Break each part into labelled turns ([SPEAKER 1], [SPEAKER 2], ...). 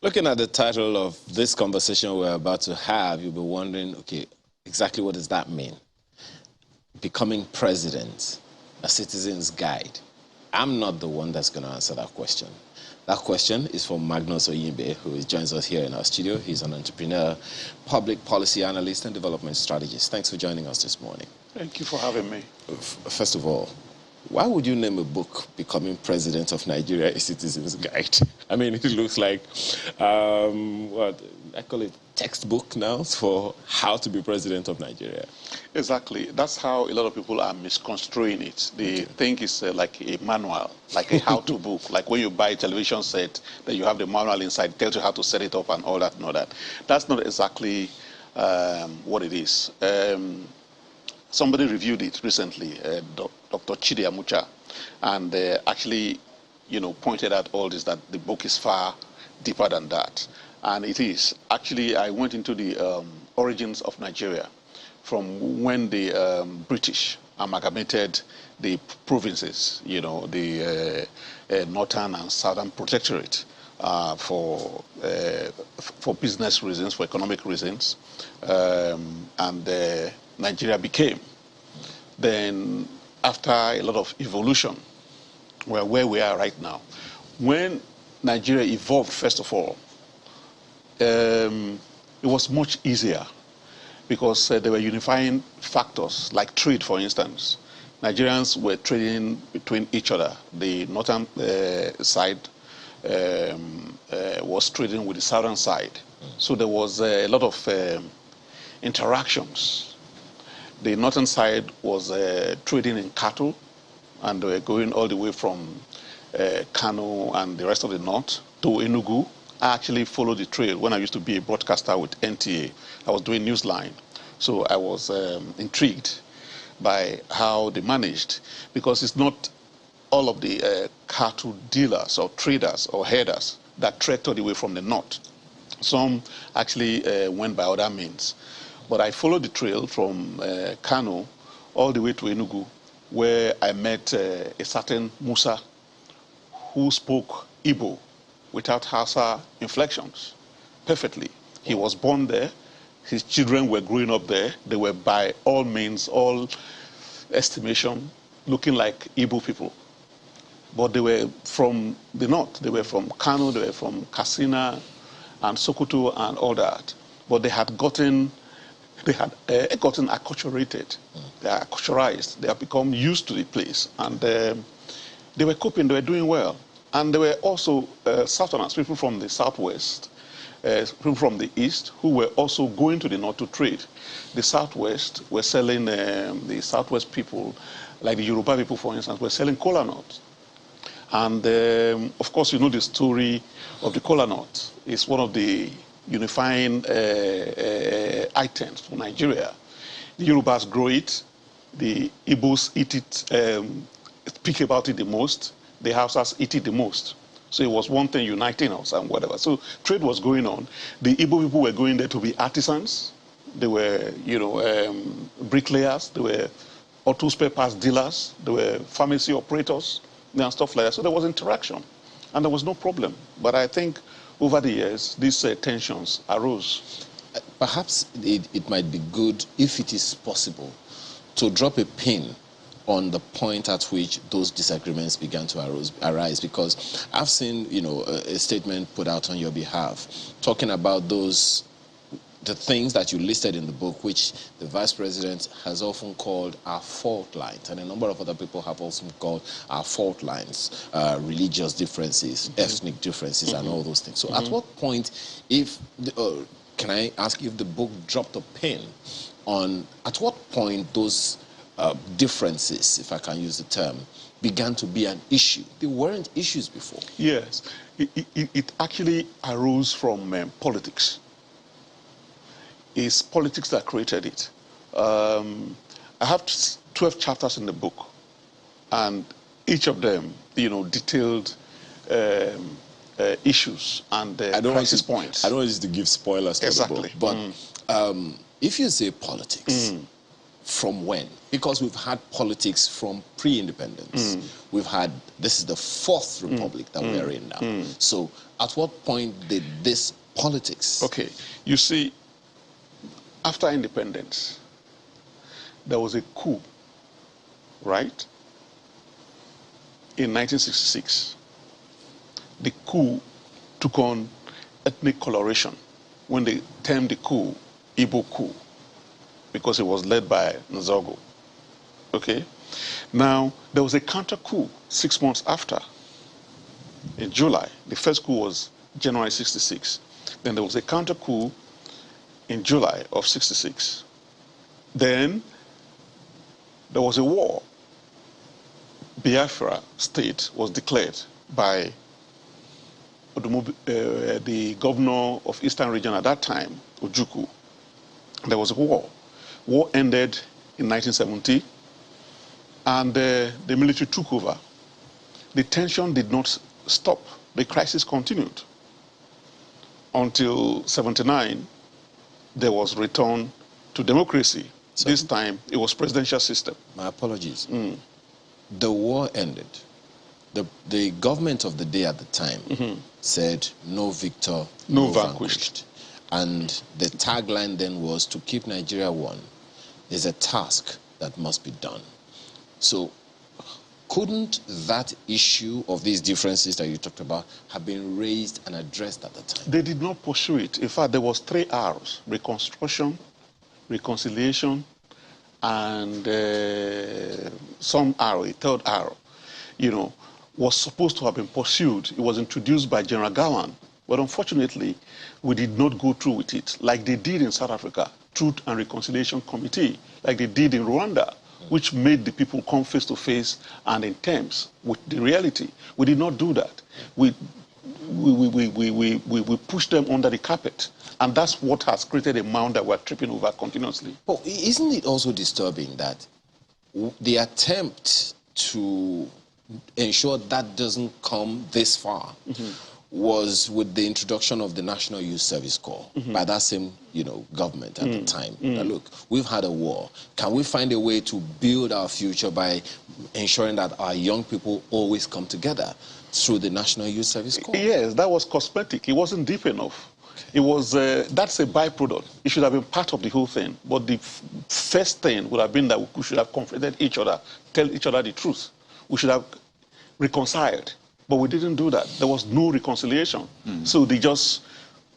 [SPEAKER 1] Looking at the title of this conversation we're about to have, you'll be wondering, okay, exactly what does that mean? Becoming president, a citizen's guide. I'm not the one that's going to answer that question. That question is from Magnus Oyimbe, who joins us here in our studio. He's an entrepreneur, public policy analyst, and development strategist. Thanks for joining us this morning.
[SPEAKER 2] Thank you for having me.
[SPEAKER 1] First of all, why would you name a book Becoming President of Nigeria a Citizen's Guide? I mean, it looks like, what, I call it textbook now for how to be president of Nigeria.
[SPEAKER 2] Exactly. That's how a lot of people are misconstruing it. They think it's like a manual, like a how-to book. Like when you buy a television set, that you have the manual inside, it tells you how to set it up and all that and all that. That's not exactly what it is. Somebody reviewed it recently, Dr. Chidi Amucha, and actually, pointed out all this, that the book is far deeper than that. And it is. Actually, I went into the origins of Nigeria from when the British amalgamated the provinces, the northern and southern protectorate for business reasons, for economic reasons, and Nigeria became. Then, after a lot of evolution, we're where we are right now. When Nigeria evolved, first of all, it was much easier because there were unifying factors, like trade, for instance. Nigerians were trading between each other. The northern side was trading with the southern side. So there was a lot of interactions. The northern side was trading in cattle, and they were going all the way from Kano and the rest of the north to Enugu. I actually followed the trade when I used to be a broadcaster with NTA. I was doing Newsline. So I was intrigued by how they managed, because it's not all of the cattle dealers or traders or herders that trekked all the way from the north. Some actually went by other means. But I followed the trail from Kano all the way to Enugu, where I met a certain Musa who spoke Igbo without Hausa inflections perfectly. He was born there. His children were growing up there. They were, by all means, all estimation, looking like Igbo people. But they were from the north. They were from Kano, they were from Katsina and Sokoto and all that. But they had gotten acculturated. They are acculturized. They have become used to the place. And they were coping. They were doing well. And there were also Southerners, people from the southwest, people from the east, who were also going to the north to trade. The southwest were selling, the southwest people, like the Yoruba people, for instance, were selling kola nuts. And of course, you know the story of the kola nut. It's one of the unifying items for Nigeria. The Yorubas grow it, the Igbos eat it, speak about it the most, the Hausas eat it the most. So it was one thing uniting us and whatever. So trade was going on. The Igbo people were going there to be artisans. They were, bricklayers. They were auto spare parts dealers. They were pharmacy operators and stuff like that. So there was interaction, and there was no problem. But I think over the years, these tensions arose.
[SPEAKER 1] Perhaps it might be good, if it is possible, to drop a pin on the point at which those disagreements began to arise, because I've seen, a statement put out on your behalf talking about the things that you listed in the book, which the vice president has often called our fault lines, and a number of other people have also called our fault lines, religious differences, ethnic differences, and all those things. So at what point, can I ask if the book dropped a pin on, at what point those differences, if I can use the term, began to be an issue? They weren't issues before.
[SPEAKER 2] Yes, it actually arose from politics. It's politics that created it. I have 12 chapters in the book, and each of them, detailed issues and crisis points.
[SPEAKER 1] I don't want you to give spoilers to the book, but if you say politics, from when? Because we've had politics from pre-independence. We've had, this is the fourth republic that we're in now. So at what point did this politics?
[SPEAKER 2] Okay, you see, after independence, there was a coup, right? In 1966. The coup took on ethnic coloration when they termed the coup Igbo coup, because it was led by Nzogo. Okay? Now, there was a counter coup 6 months after, in July. The first coup was January 66. Then there was a counter coup in July of 66. Then there was a war. Biafra state was declared by the governor of Eastern Region at that time, Ojukwu. There was a war. War ended in 1970, and the military took over. The tension did not stop. The crisis continued until 79. There was return to democracy. So, this time, it was presidential system.
[SPEAKER 1] My apologies. The war ended. The government of the day at the time said, no victor, no vanquished. And the tagline then was, to keep Nigeria one is a task that must be done. So couldn't that issue of these differences that you talked about have been raised and addressed at the time?
[SPEAKER 2] They did not pursue it. In fact, there was 3 R's: reconstruction, reconciliation, and some R, a third R, was supposed to have been pursued. It was introduced by General Gawan, but unfortunately, we did not go through with it like they did in South Africa, Truth and Reconciliation Committee, like they did in Rwanda, which made the people come face to face and in terms with the reality. We did not do that. We pushed them under the carpet. And that's what has created a mound that we're tripping over continuously.
[SPEAKER 1] But isn't it also disturbing that the attempt to ensure that doesn't come this far was with the introduction of the National Youth Service Corps by that same, government at the time. Now, look, we've had a war. Can we find a way to build our future by ensuring that our young people always come together through the National Youth Service Corps?
[SPEAKER 2] Yes, that was cosmetic. It wasn't deep enough. It was, that's a byproduct. It should have been part of the whole thing. But the first thing would have been that we should have confronted each other, tell each other the truth. We should have reconciled. But we didn't do that. There was no reconciliation. So they just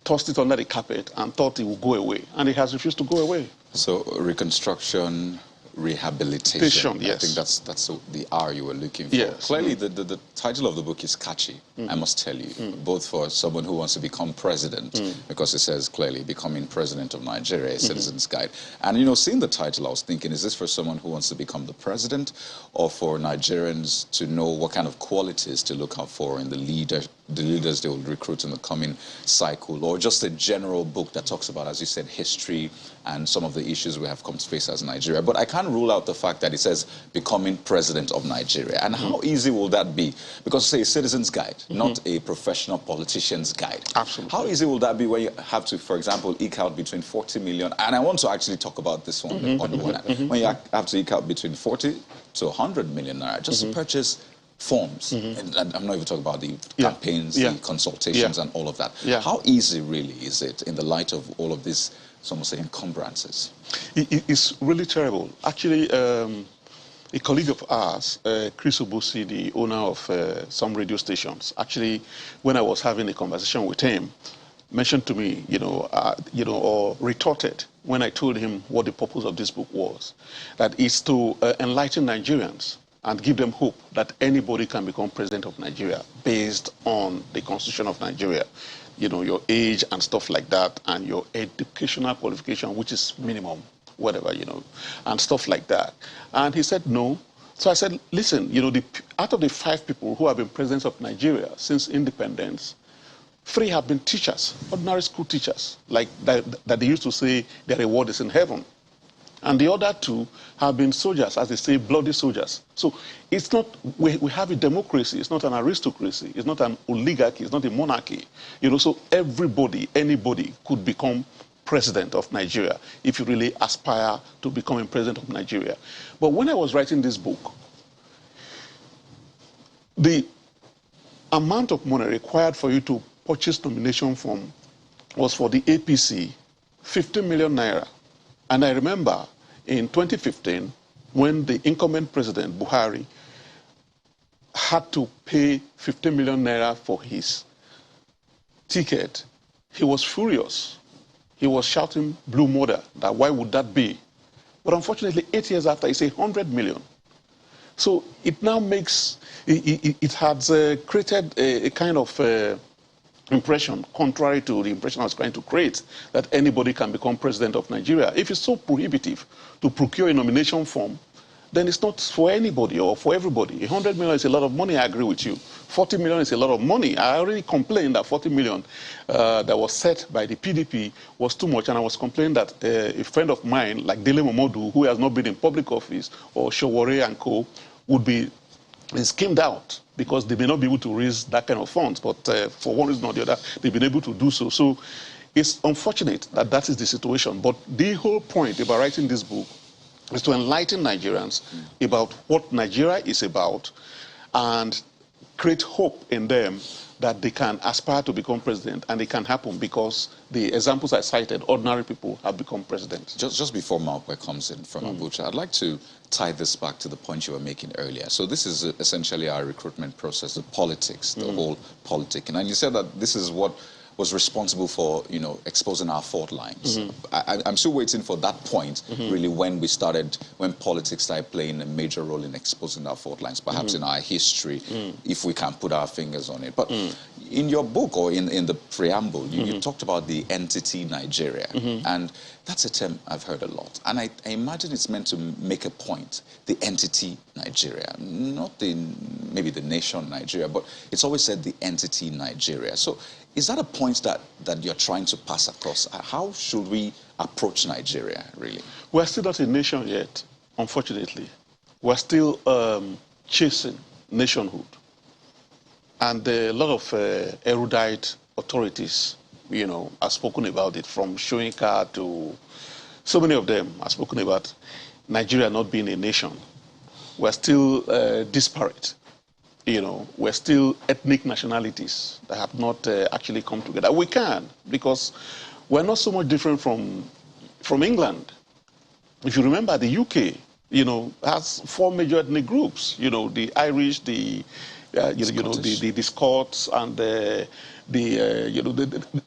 [SPEAKER 2] tossed it under the carpet and thought it would go away. And it has refused to go away.
[SPEAKER 3] So reconstruction, rehabilitation.
[SPEAKER 2] Yes.
[SPEAKER 3] I think that's the R you were looking for.
[SPEAKER 2] Yes.
[SPEAKER 3] Clearly, the title of the book is catchy, I must tell you, both for someone who wants to become president, because it says clearly, becoming president of Nigeria, a citizen's guide. And, seeing the title, I was thinking, is this for someone who wants to become the president, or for Nigerians to know what kind of qualities to look out for in the leaders they will recruit in the coming cycle, or just a general book that talks about, as you said, history and some of the issues we have come to face as Nigeria? But I can't rule out the fact that it says becoming president of Nigeria. And how easy will that be? Because say a citizen's guide, not a professional politician's guide.
[SPEAKER 2] Absolutely.
[SPEAKER 3] How easy will that be when you have to, for example, eke out between 40 million, and I want to actually talk about this one on the one hand, when you have to eke out between 40 to 100 million naira just to purchase forms, and I'm not even talking about the campaigns, the consultations, and all of that. How easy really is it in the light of all of these, some would say, encumbrances?
[SPEAKER 2] It's really terrible. Actually, a colleague of ours, Chris Obusi, the owner of some radio stations, actually, when I was having a conversation with him, mentioned to me, or retorted when I told him what the purpose of this book was, that it's to enlighten Nigerians and give them hope that anybody can become president of Nigeria based on the Constitution of Nigeria. Your age and stuff like that, and your educational qualification, which is minimum, whatever, and stuff like that. And he said no. So I said, listen, out of the 5 people who have been presidents of Nigeria since independence, 3 have been teachers, ordinary school teachers, like that they used to say their reward is in heaven. And the other 2 have been soldiers, as they say, bloody soldiers. So it's not, we have a democracy, it's not an aristocracy, it's not an oligarchy, it's not a monarchy. So everybody, anybody could become president of Nigeria, if you really aspire to becoming president of Nigeria. But when I was writing this book, the amount of money required for you to purchase nomination form was for the APC 15 million naira. And I remember in 2015, when the incumbent president, Buhari, had to pay 15 million naira for his ticket, he was furious. He was shouting blue murder, that why would that be? But unfortunately, 8 years after, it's 100 million. So it now makes, it has created a kind of impression, contrary to the impression I was trying to create, that anybody can become president of Nigeria. If it's so prohibitive to procure a nomination form, then it's not for anybody or for everybody. 100 million is a lot of money, I agree with you. 40 million is a lot of money. I already complained that 40 million that was set by the PDP was too much, and I was complaining that a friend of mine, like Dele Momodu, who has not been in public office, or Showore and Co., would be skimmed out because they may not be able to raise that kind of funds, but for one reason or the other, they've been able to do so. So it's unfortunate that that is the situation, but the whole point about writing this book is to enlighten Nigerians about what Nigeria is about and create hope in them that they can aspire to become president, and it can happen because the examples I cited, ordinary people have become presidents.
[SPEAKER 3] Just before Malkwe comes in from Abuja, I'd like to tie this back to the point you were making earlier. So this is essentially our recruitment process, the politics, the whole politic. And you said that this is what was responsible for, you know, exposing our fault lines. I'm still waiting for that point, really, when when politics started playing a major role in exposing our fault lines, perhaps in our history, if we can put our fingers on it. But in your book, or in the preamble, you talked about the entity Nigeria, and that's a term I've heard a lot. And I imagine it's meant to make a point, the entity Nigeria, not maybe the nation Nigeria, but it's always said the entity Nigeria. So is that a point that you're trying to pass across? How should we approach Nigeria, really?
[SPEAKER 2] We're still not a nation yet, unfortunately. We're still chasing nationhood. And a lot of erudite authorities, you know, have spoken about it, from Shoinka to so many of them have spoken about Nigeria not being a nation. We're still disparate. You know, we're still ethnic nationalities that have not actually come together. We can, because we're not so much different from England. If you remember, the UK, you know, has 4 major ethnic groups. You know, the Irish, the Scots, and there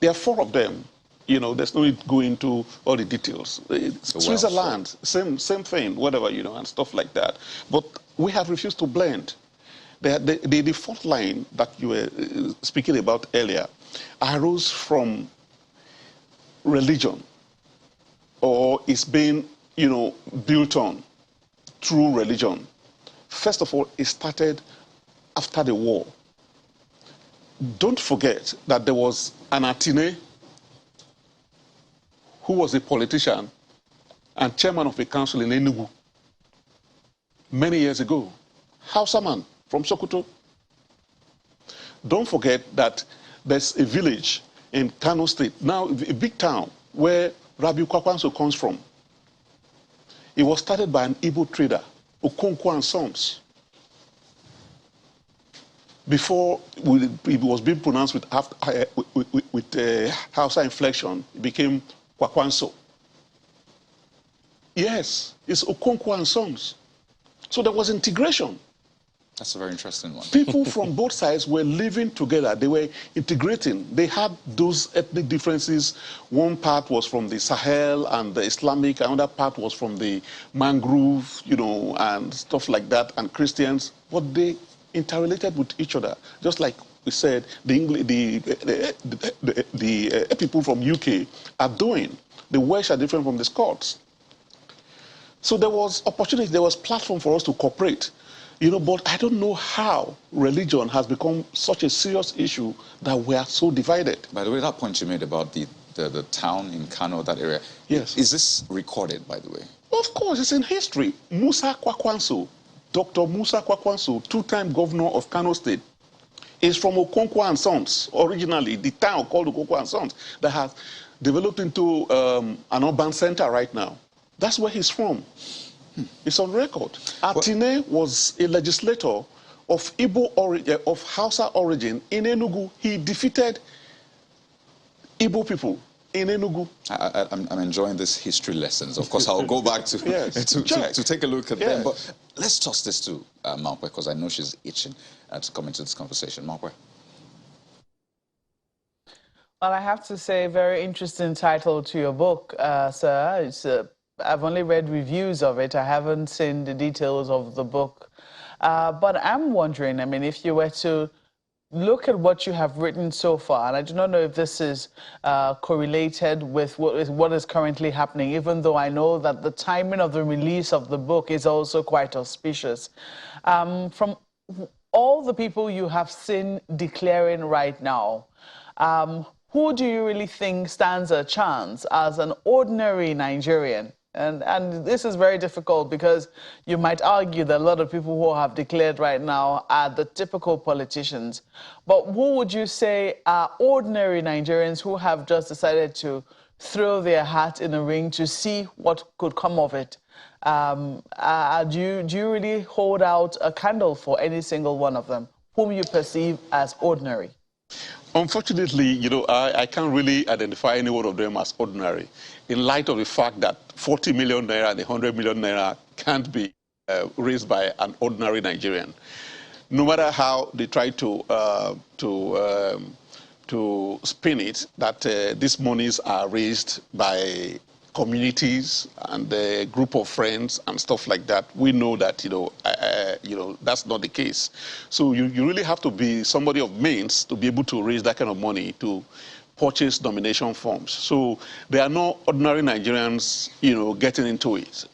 [SPEAKER 2] are 4 of them. You know, there's no need to go into all the details. Switzerland, same thing, whatever, you know, and stuff like that. But we have refused to blend. The fault line that you were speaking about earlier arose from religion, or is being, you know, built on through religion. First of all, it started after the war. Don't forget that there was an Atine who was a politician and chairman of a council in Enugu many years ago. Hausa man from Sokoto. Don't forget that there's a village in Kano State, now a big town, where Rabiu Kwakwanso comes from. It was started by an Igbo trader, Okonkwo and Sons. Before it was being pronounced with Hausa inflection, it became Kwakwanso. Yes, it's Okonkwo and Sons. So there was integration.
[SPEAKER 3] That's a very interesting one.
[SPEAKER 2] People from both sides were living together. They were integrating. They had those ethnic differences. One part was from the Sahel and the Islamic. Another part was from the mangrove, you know, and stuff like that, and Christians. But they interrelated with each other. Just like we said, the people from UK are doing. The Welsh are different from the Scots. So there was opportunity, there was platform for us to cooperate. You know, but I don't know how religion has become such a serious issue that we are so divided.
[SPEAKER 3] By the way, that point you made about the town in Kano, that area,
[SPEAKER 2] yes,
[SPEAKER 3] is this recorded, by the way?
[SPEAKER 2] Of course, it's in history. Musa Kwakwanso, Dr. Musa Kwakwanso, 2-time governor of Kano State, is from Okonkwo and Sons, originally, the town called Okonkwo and Sons, that has developed into an urban center right now. That's where he's from. It's on record. Atine was a legislator of Igbo origin, of Hausa origin in Enugu. He defeated Igbo people in Enugu.
[SPEAKER 3] I'm enjoying these history lessons. Of course, I'll go back to
[SPEAKER 2] Yes,
[SPEAKER 3] to take a look at
[SPEAKER 2] yes.
[SPEAKER 3] them. But let's toss this to Mankwe, because I know she's itching to come into this conversation. Mankwe.
[SPEAKER 4] Well, I have to say, very interesting title to your book, sir. It's, I've only read reviews of it. I haven't seen the details of the book. But I'm wondering, I mean, if you were to look at what you have written so far, and I do not know if this is correlated with what is currently happening, even though I know that the timing of the release of the book is also quite auspicious. From all the people you have seen declaring right now, who do you really think stands a chance as an ordinary Nigerian? And this is very difficult because you might argue that a lot of people who have declared right now are the typical politicians. But who would you say are ordinary Nigerians who have just decided to throw their hat in the ring to see what could come of it? Do you really hold out a candle for any single one of them, whom you perceive as ordinary?
[SPEAKER 2] Unfortunately, you know, I can't really identify any one of them as ordinary, in light of the fact that 40 million naira and 100 million naira can't be raised by an ordinary Nigerian. No matter how they try to spin it, that these monies are raised by communities and a group of friends and stuff like that, we know that, you know, that's not the case. So you really have to be somebody of means to be able to raise that kind of money to purchase nomination forms. So there are no ordinary Nigerians, you know, getting into it,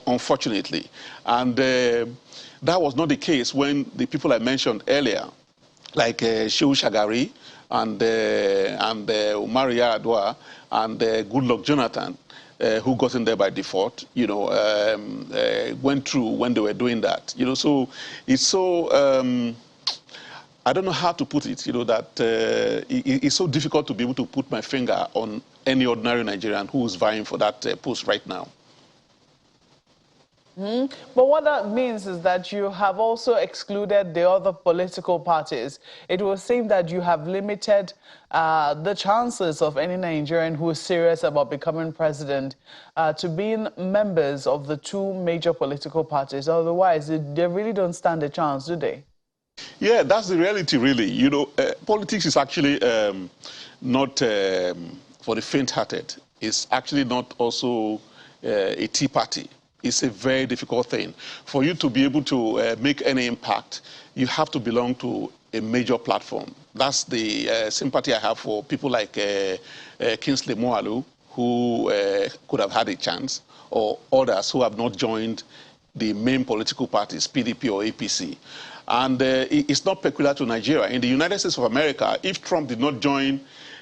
[SPEAKER 2] unfortunately. And that was not the case when the people I mentioned earlier, like Shehu Shagari and Umar Yar'Adua and Goodluck Jonathan, who got in there by default, you know, went through when they were doing that. You know, so it's so, I don't know how to put it, you know, that it's so difficult to be able to put my finger on any ordinary Nigerian who is vying for that post right now.
[SPEAKER 4] But what that means is that you have also excluded the other political parties. It will seem that you have limited the chances of any Nigerian who is serious about becoming president to being members of the two major political parties. Otherwise, they really don't stand a chance, do they?
[SPEAKER 2] Yeah, that's the reality, really. You know, politics is actually not for the faint-hearted. It's actually not also a tea party. It's a very difficult thing. For you to be able to make any impact, you have to belong to a major platform. That's the sympathy I have for people like Kingsley Moghalu, who could have had a chance, or others who have not joined the main political parties, PDP or APC. And it's not peculiar to Nigeria. In the United States of America, if Trump did not join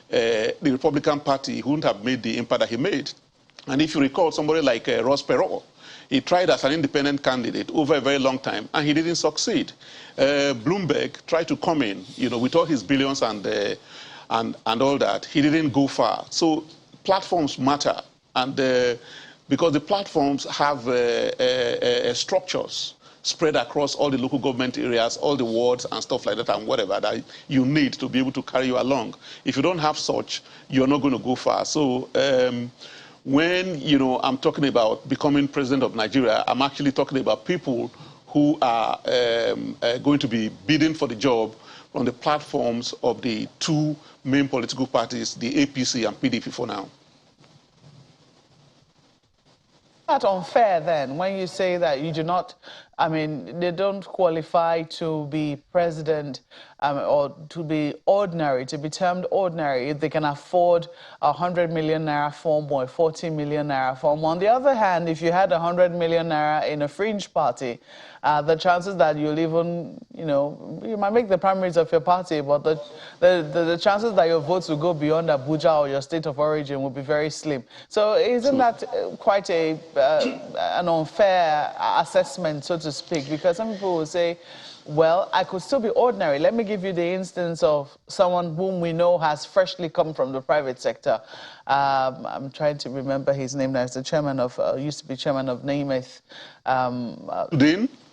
[SPEAKER 2] the Republican Party, he wouldn't have made the impact that he made. And if you recall, somebody like Ross Perot, he tried as an independent candidate over a very long time, and he didn't succeed. Bloomberg tried to come in, you know, with all his billions and all that. He didn't go far. So platforms matter, and because the platforms have structures spread across all the local government areas, all the wards and stuff like that, and whatever that you need to be able to carry you along. If you don't have such, you're not going to go far. So when, you know, I'm talking about becoming president of Nigeria, I'm actually talking about people who are going to be bidding for the job on the platforms of the two main political parties, the APC and PDP for now.
[SPEAKER 4] Not unfair then when you say that you do not, I mean, they don't qualify to be president or to be ordinary, to be termed ordinary, if they can afford a 100 million naira form or a 40 million naira form. On the other hand, if you had 100 million naira in a fringe party, the chances that you'll even, you know, you might make the primaries of your party, but the chances that your votes will go beyond Abuja or your state of origin will be very slim. So isn't that quite an unfair assessment, so to to speak, because some people will say, well, I could still be ordinary. Let me give you the instance of someone whom we know has freshly come from the private sector. I'm trying to remember his name now. He's the chairman of, used to be chairman of Namath.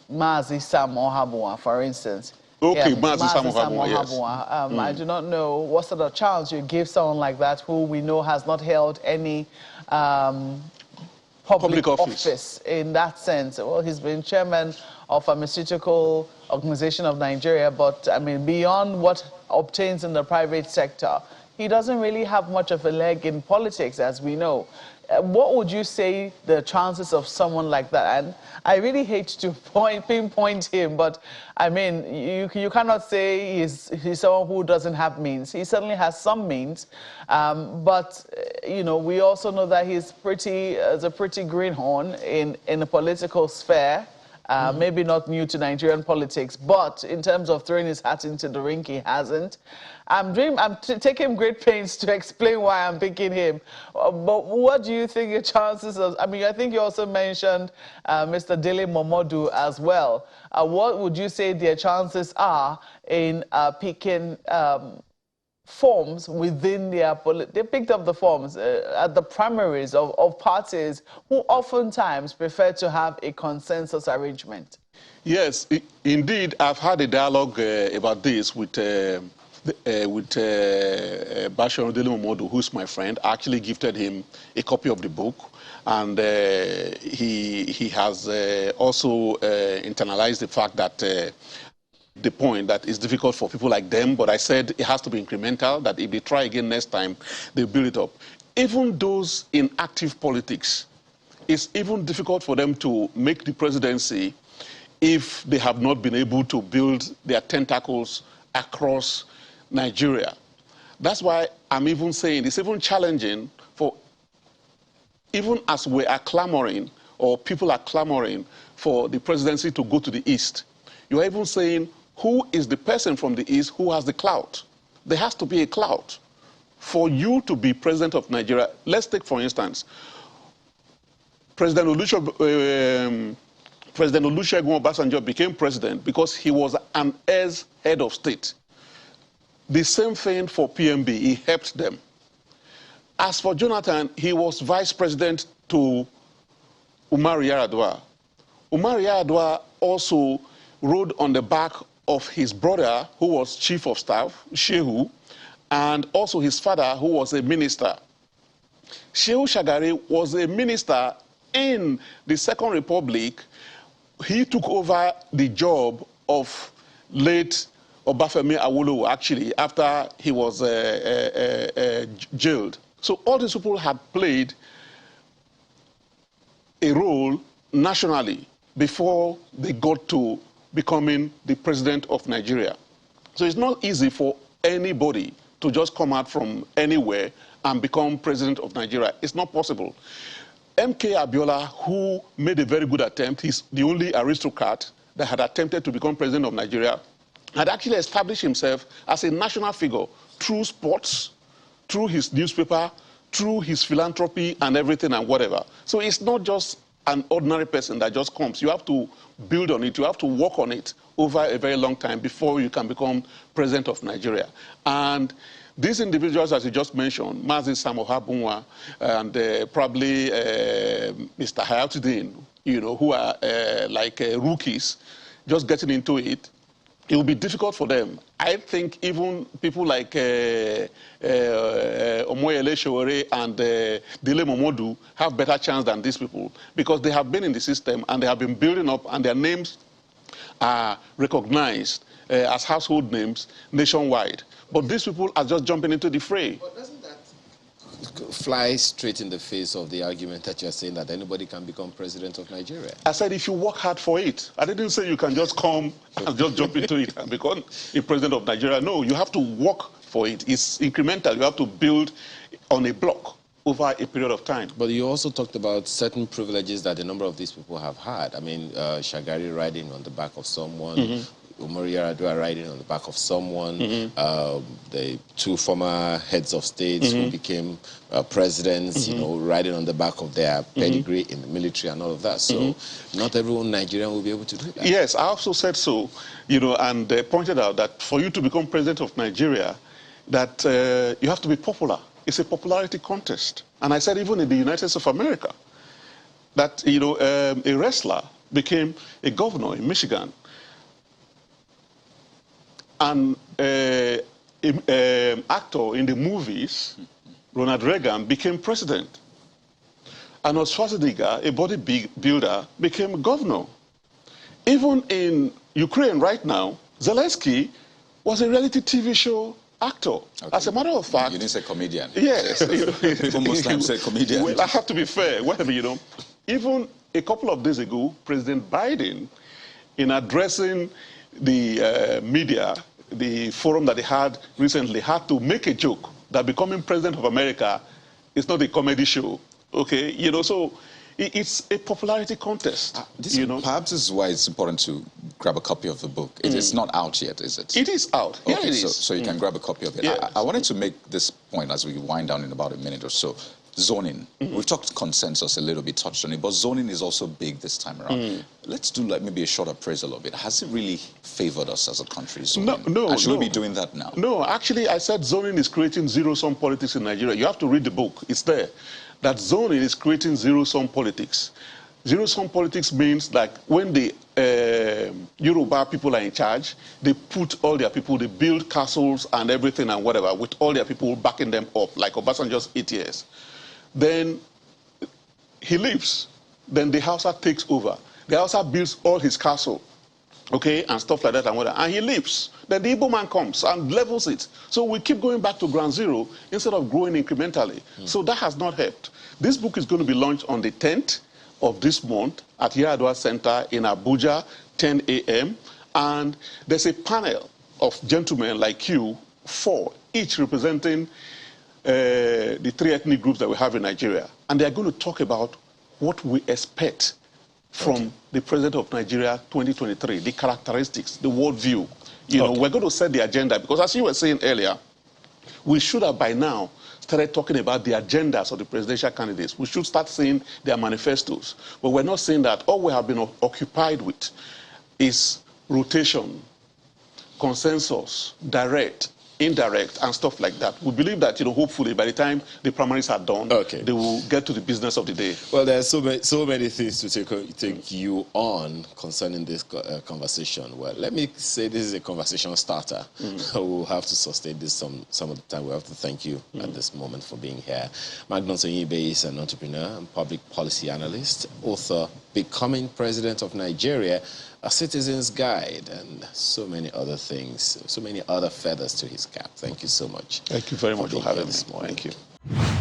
[SPEAKER 4] Mazi Sam Ohabua, for instance.
[SPEAKER 2] Okay,
[SPEAKER 4] yeah,
[SPEAKER 2] Mazi Sam Ohabua, yes.
[SPEAKER 4] I do not know what sort of chance you give someone like that who we know has not held any public office in that sense. Well, he's been chairman of Pharmaceutical Organization of Nigeria, but I mean, beyond what obtains in the private sector, he doesn't really have much of a leg in politics, as we know. What would you say the chances of someone like that? And I really hate to pinpoint him, but I mean, you cannot say he's someone who doesn't have means. He certainly has some means, but you know, we also know that he's a pretty greenhorn in the political sphere. Maybe not new to Nigerian politics, but in terms of throwing his hat into the ring, he hasn't. I'm taking great pains to explain why I'm picking him. But what do you think the chances of? I mean, I think you also mentioned Mr. Dele Momodu as well. What would you say their chances are in picking forms within they picked up the forms at the primaries of parties who oftentimes prefer to have a consensus arrangement?
[SPEAKER 2] Yes, indeed, I've had a dialogue about this with Bashir Dele Momodu, who's my friend. I actually gifted him a copy of the book, and he has also internalized the fact that the point that it's difficult for people like them, but I said it has to be incremental, that if they try again next time, they'll build it up. Even those in active politics, it's even difficult for them to make the presidency if they have not been able to build their tentacles across Nigeria. That's why I'm even saying it's even challenging for, even as we are clamoring, or people are clamoring for the presidency to go to the East, you're even saying, who is the person from the East who has the clout? There has to be a clout for you to be president of Nigeria. Let's take, for instance, President Olusegun Obasanjo became president because he was an head of state. The same thing for PMB, he helped them. As for Jonathan, he was vice president to Umar Yar'Adua. Umar Yar'Adua also rode on the back of his brother, who was chief of staff, Shehu, and also his father, who was a minister. Shehu Shagari was a minister in the Second Republic. He took over the job of late Obafemi Awolowo, actually, after he was jailed. So all these people had played a role nationally before they got to becoming the president of Nigeria. So it's not easy for anybody to just come out from anywhere and become president of Nigeria. It's not possible. MK Abiola, who made a very good attempt, he's the only aristocrat that had attempted to become president of Nigeria, had actually established himself as a national figure through sports, through his newspaper, through his philanthropy and everything and whatever. So it's not just an ordinary person that just comes. You have to build on it. You have to work on it over a very long time before you can become president of Nigeria. And these individuals, as you just mentioned, Mazi Sam Ohabunwa and probably Mr. Hayatuddin, you know, who are like rookies, just getting into it, it will be difficult for them. I think even people like Omoyele Sowore and Dele Momodu have better chance than these people because they have been in the system and they have been building up and their names are recognized as household names nationwide. But these people are just jumping into the fray.
[SPEAKER 1] But doesn't that fly straight in the face of the argument that you're saying that anybody can become president of Nigeria?
[SPEAKER 2] I said if you work hard for it. I didn't say you can just come and just jump into it and become a president of Nigeria. No, you have to work for it. It's incremental. You have to build on a block over a period of time.
[SPEAKER 1] But you also talked about certain privileges that a number of these people have had. I mean, Shagari riding on the back of someone. Umaru Yar'Adua riding on the back of someone, the two former heads of states who became presidents, you know, riding on the back of their pedigree in the military and all of that. So not everyone Nigerian will be able to do that.
[SPEAKER 2] Yes, I also said so, you know, and they pointed out that for you to become president of Nigeria, that you have to be popular. It's a popularity contest. And I said even in the United States of America, that, you know, a wrestler became a governor in Michigan. And an actor in the movies, Ronald Reagan, became president. And Schwarzenegger, a bodybuilder, became a governor. Even in Ukraine right now, Zelensky was a reality TV show actor. Okay. As a matter of fact...
[SPEAKER 3] You didn't say comedian.
[SPEAKER 2] Yes.
[SPEAKER 3] People most times say comedian.
[SPEAKER 2] Well, I have to be fair. Whatever, you know. Even a couple of days ago, President Biden, in addressing the media, the forum that they had recently, had to make a joke that becoming president of America is not a comedy show. Okay, you know, so it's a popularity contest. You know,
[SPEAKER 3] perhaps this is why it's important to grab a copy of the book. It's not out yet, is it?
[SPEAKER 2] It is out.
[SPEAKER 3] Okay,
[SPEAKER 2] yeah, it is.
[SPEAKER 3] So you can grab a copy of it.
[SPEAKER 2] Yes.
[SPEAKER 3] I wanted to make this point as we wind down in about a minute or so. Zoning. We've talked consensus a little bit, touched on it, but zoning is also big this time around. Let's do like maybe a short appraisal of it. Has it really favored us as a country, zoning?
[SPEAKER 2] No.
[SPEAKER 3] And should we be doing that now?
[SPEAKER 2] No, actually, I said zoning is creating zero-sum politics in Nigeria. You have to read the book. It's there. That zoning is creating zero-sum politics. Zero-sum politics means like when the Yoruba people are in charge, they put all their people, they build castles and everything and whatever with all their people backing them up, like Obasanjo's 8 years. Then he leaves. Then the Hausa takes over. The Hausa builds all his castle, okay, and stuff like that and whatever. And he leaves. Then the Igbo man comes and levels it. So we keep going back to ground zero instead of growing incrementally. So that has not helped. This book is going to be launched on the 10th of this month at Yar'Adua Center in Abuja, 10 a.m. And there's a panel of gentlemen like you, 4, each representing the 3 ethnic groups that we have in Nigeria. And they're going to talk about what we expect from the president of Nigeria 2023, the characteristics, the worldview. You know, we're going to set the agenda because as you were saying earlier, we should have by now started talking about the agendas of the presidential candidates. We should start seeing their manifestos. But we're not saying that. All we have been occupied with is rotation, consensus, direct, indirect, and stuff like that. We believe that, you know, hopefully by the time the primaries are done, they will get to the business of the day.
[SPEAKER 1] Well, there are so many things to take you on concerning this conversation. Well, let me say this is a conversation starter. We'll have to sustain this some of the time. We have to thank you at this moment for being here. Magnus Onyibe is an entrepreneur and public policy analyst, author, Becoming President of Nigeria, A Citizen's Guide, and so many other things, so many other feathers to his cap. Thank you so much.
[SPEAKER 2] Thank you very much for having me.
[SPEAKER 1] This morning.
[SPEAKER 2] Thank you.